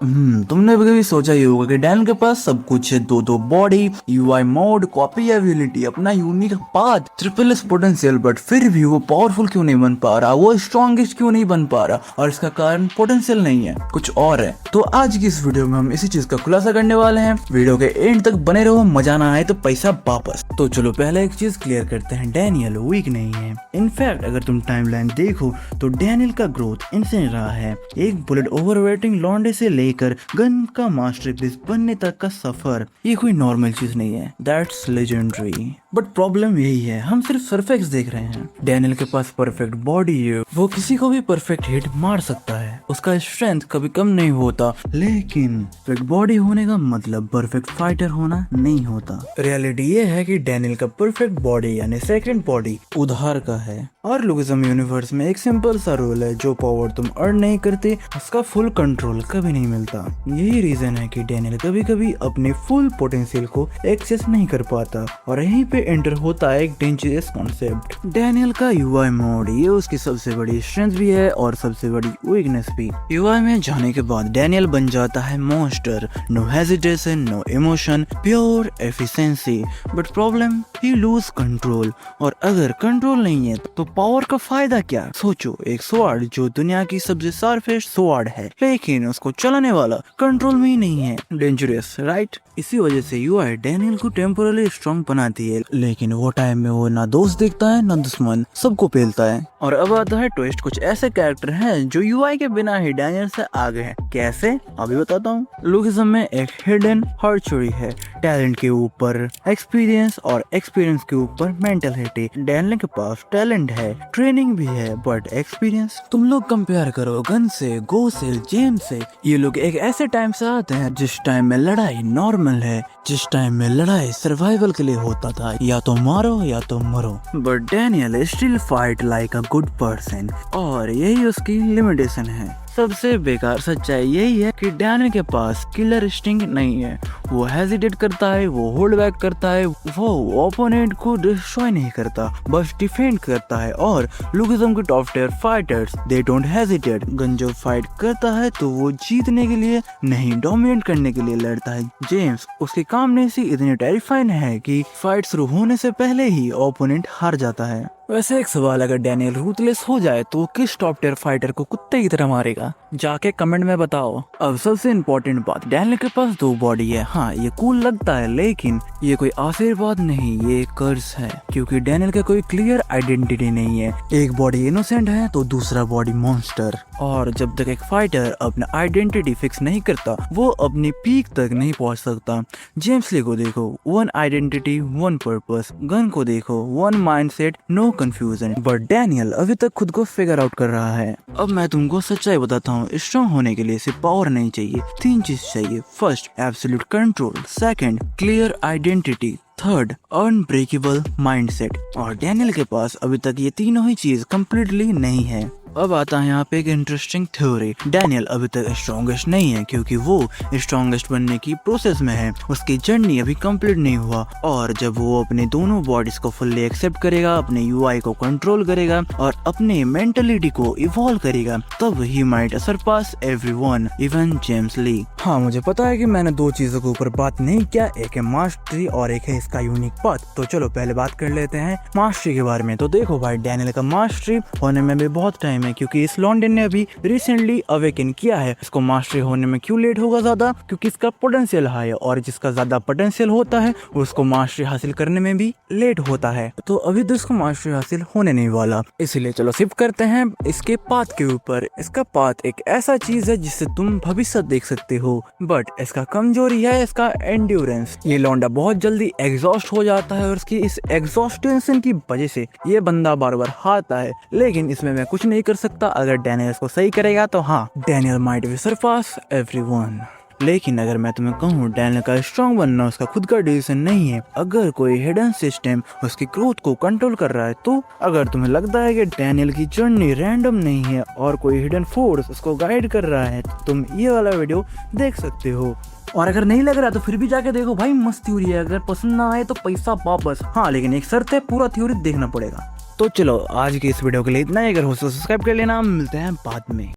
तुमने भी कभी सोचा ही होगा कि डैनियल के पास सब कुछ है, दो body, UI mode, copy ability, अपना unique path, triple S potential, but फिर भी वो पावरफुल क्यों नहीं बन पा रहा, वो स्ट्रॉन्गेस्ट क्यों नहीं बन पा रहा, और इसका कारण पोटेंशियल नहीं है, कुछ और है। तो आज की इस वीडियो में हम इसी चीज का खुलासा करने वाले हैं। वीडियो के एंड तक बने रहो, मजा ना आए तो पैसा वापस। तो चलो पहले एक चीज क्लियर करते हैं, डैनियल वीक नहीं है। इनफैक्ट अगर तुम टाइमलाइन देखो तो डैनियल का ग्रोथ इनसेन रहा है। एक बुलेट ओवरवेटिंग लॉन्डे से लेकर गन का मास्टरपीस बनने तक का सफर, ये कोई नॉर्मल चीज नहीं है। That's legendary. बट प्रॉब्लम यही है, हम सिर्फ सरफेस देख रहे हैं। डैनियल के पास परफेक्ट बॉडी है, वो किसी को भी परफेक्ट हिट मार सकता है, उसका स्ट्रेंथ कभी कम नहीं होता, लेकिन परफेक्ट बॉडी होने का मतलब परफेक्ट फाइटर होना नहीं होता। रियलिटी ये है कि डैनियल का परफेक्ट बॉडी यानी सेकंड बॉडी उधार का है, और लुकिज्म यूनिवर्स में एक सिंपल सा रूल है, जो पावर तुम अर्न नहीं करते उसका फुल कंट्रोल कभी नहीं मिलता। यही रीजन है कि डैनियल कभी कभी अपने फुल पोटेंशियल को एक्सेस नहीं कर पाता, और यहीं पे एंटर होता है एक डेंजरस कॉन्सेप्ट, डैनियल का यूआई मोड। ये उसकी सबसे बड़ी स्ट्रेंथ भी है और सबसे बड़ी वीकनेस भी। यूआई में जाने के बाद डैनियल बन जाता है monster, no hesitation, no emotion, pure efficiency. But problem, he lose control, और अगर कंट्रोल नहीं है तो पावर का फायदा क्या। सोचो, एक स्वॉर्ड जो दुनिया की सबसे शार्पेस्ट स्वॉर्ड है, लेकिन उसको चलाने वाला कंट्रोल में ही नहीं है, डेंजरस राइट। इसी वजह से यूआई डैनियल को टेम्पोरली स्ट्रॉन्ग बनाती है, लेकिन वो टाइम में वो ना दोस्त देखता है ना दुश्मन, सबको पेलता है। और अब आता है ट्विस्ट, कुछ ऐसे कैरेक्टर हैं जो यूआई के बिना ही डैनियल से आगे हैं। कैसे, अभी बताता हूँ। लुकिज्म में एक हिडन हर्चुरी है, टैलेंट के ऊपर एक्सपीरियंस और एक्सपीरियंस के ऊपर मेंटलिटी। डैनियल के पास टैलेंट है, ट्रेनिंग भी है, बट एक्सपीरियंस। तुम लोग कंपेयर करो गन से, गो से, जेम्स से। ये लोग एक ऐसे टाइम से आते हैं जिस टाइम में लड़ाई नॉर्मल है, जिस टाइम में लड़ाई सर्वाइवल के लिए होता था, या तो मारो या तो मरो। But Daniel still fight like a good person, और यही उसकी लिमिटेशन है। सबसे बेकार सच्चाई यही है कि डैनियल के पास किलर इंस्टिंक्ट नहीं है। वो हेजिटेट करता है, वो होल्ड बैक करता है, वो ओपोनेंट को डिस्ट्रॉय नहीं करता, बस डिफेंड करता है। और लुकिज्म के top tier fighters, they don't hesitate. Gun जो फाइट करता है तो वो जीतने के लिए नहीं, डोमिनेट करने के लिए लड़ता है। जेम्स, उसकी कामनेसी इतनी टेरिफाइंग है कि फाइट शुरू होने से पहले ही ओपोनेंट हार जाता है। वैसे एक सवाल, अगर डैनियल रूथलेस हो जाए तो किस टॉप टियर फाइटर को कुत्ते की तरह मारेगा? जाके कमेंट में बताओ। अब सबसे इम्पोर्टेंट बात, डैनियल के पास दो बॉडी है। हाँ, ये कूल लगता है, लेकिन ये कोई आशीर्वाद नहीं, ये कर्स है, क्योंकि डैनियल का कोई क्लियर आइडेंटिटी नहीं है। एक बॉडी इनोसेंट है तो दूसरा बॉडी मॉन्स्टर। और जब तक एक फाइटर अपना आइडेंटिटी फिक्स नहीं करता, वो अपनी पीक तक नहीं पहुंच सकता। जेम्स ली को देखो, one identity, one purpose. Gun को देखो, one mindset, no confusion. But Daniel अभी तक खुद को फिगर आउट कर रहा है। अब मैं तुमको सच्चाई बताता हूँ, स्ट्रॉन्ग होने के लिए सिर्फ पावर नहीं चाहिए, तीन चीज चाहिए। First, absolute control. Second, clear identity. Third, unbreakable mindset. और डैनियल के पास अभी तक ये तीनों ही चीज कंप्लीटली नहीं है। अब आता है यहाँ पे एक इंटरेस्टिंग थ्योरी। डैनियल अभी तक स्ट्रॉन्गेस्ट नहीं है क्योंकि वो स्ट्रॉन्गेस्ट बनने की प्रोसेस में है, उसकी जर्नी अभी कंप्लीट नहीं हुआ। और जब वो अपने दोनों बॉडीज को फुल्ली एक्सेप्ट करेगा, अपने यूआई को कंट्रोल करेगा और अपने मेंटलिटी को इवॉल्व करेगा, तब ही might surpass everyone, even James Lee. हाँ, मुझे पता है कि मैंने दो चीजों के ऊपर बात नहीं किया, एक है मास्टरी और एक है इसका यूनिक पाथ। तो चलो पहले बात कर लेते हैं मास्टरी के बारे में। तो देखो भाई, डैनियल का मास्टरी होने में भी बहुत टाइम है, क्योंकि इस लॉन्डन ने अभी रिसेंटली अवेकन किया है। इसको मास्टरी होने में क्यों लेट होगा ज्यादा? क्योंकि इसका पोटेंशियल हाई है, और जिसका ज्यादा पोटेंशियल होता है उसको मास्टरी हासिल करने में भी लेट होता है। तो अभी तो इसको मास्टरी हासिल होने नहीं वाला, इसीलिए चलो शिफ्ट करते हैं इसके पाथ के ऊपर। इसका पाथ एक ऐसा चीज है जिससे तुम भविष्य देख सकते हो, बट इसका कमजोरी है इसका एंड्योरेंस। ये लौंडा बहुत जल्दी एग्जॉस्ट हो जाता है, और इसकी इस एग्जॉस्टेशन की वजह से ये बंदा बार बार हारता है। लेकिन इसमें मैं कुछ नहीं कर सकता, अगर डैनियल इसको सही करेगा तो हाँ, Daniel might be surpass everyone. लेकिन अगर मैं तुम्हें कहूँ, डैनियल का स्ट्रॉन्ग बनना उसका खुद का डिसीजन नहीं है। अगर कोई हिडन सिस्टम उसकी ग्रोथ को कंट्रोल कर रहा है, तो अगर तुम्हें लगता है कि डैनियल की जर्नी रैंडम नहीं है और कोई हिडन फोर्स उसको गाइड कर रहा है, तो तुम ये वाला वीडियो देख सकते हो। और अगर नहीं लग रहा तो फिर भी जाके देखो भाई, मस्त थ्योरी है। अगर पसंद ना आए तो पैसा वापस। हाँ, लेकिन एक शर्त है, पूरा थ्योरी देखना पड़ेगा। तो चलो आज की इस वीडियो के लिए इतना ही। अगर हो तो सब्सक्राइब कर लेना, मिलते हैं बाद में।